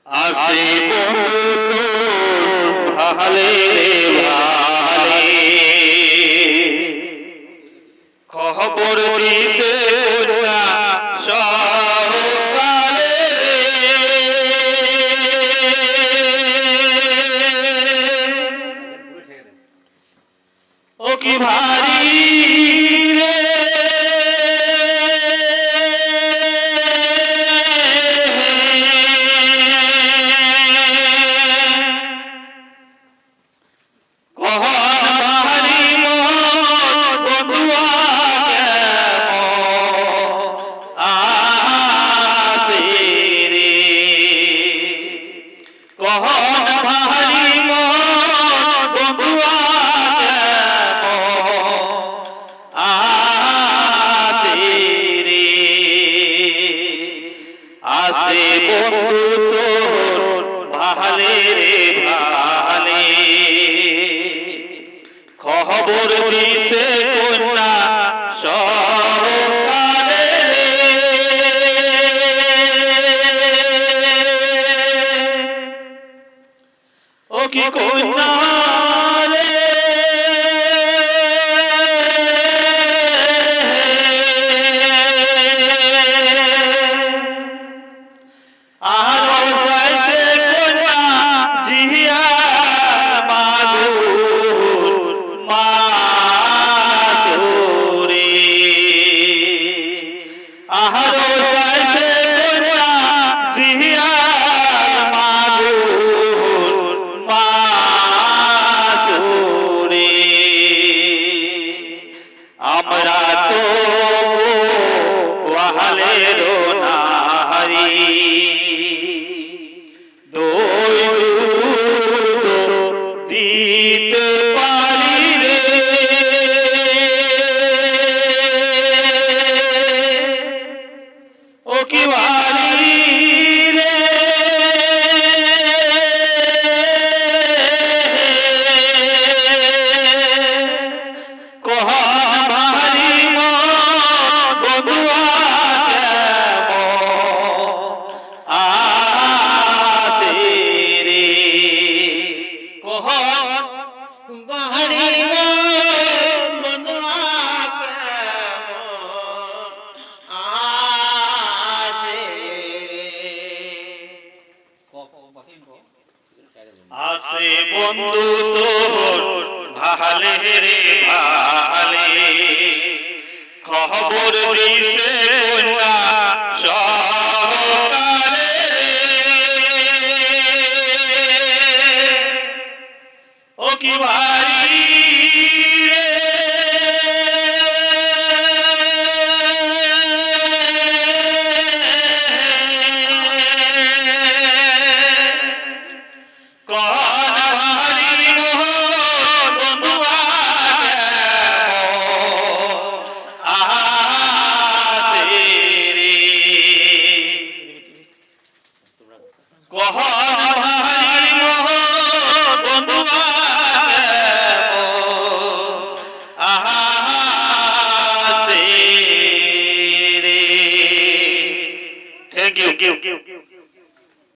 আসে বন্ধু ভালে রে ভালে খবর দিছে কন্যা সকালে ও কি ভারী রে আসে বন্ধু তোর ভালে রে ভালে খবর দিছে কন্যা সকালে ও কি কন্যা রে আমরা তো ওয়াহালেরও নারী দই দুধ দিতে পারি রে ও কি ভারী রে আসে বন্ধু তোর ভালে রে ভালে খবর দিছে কন্যা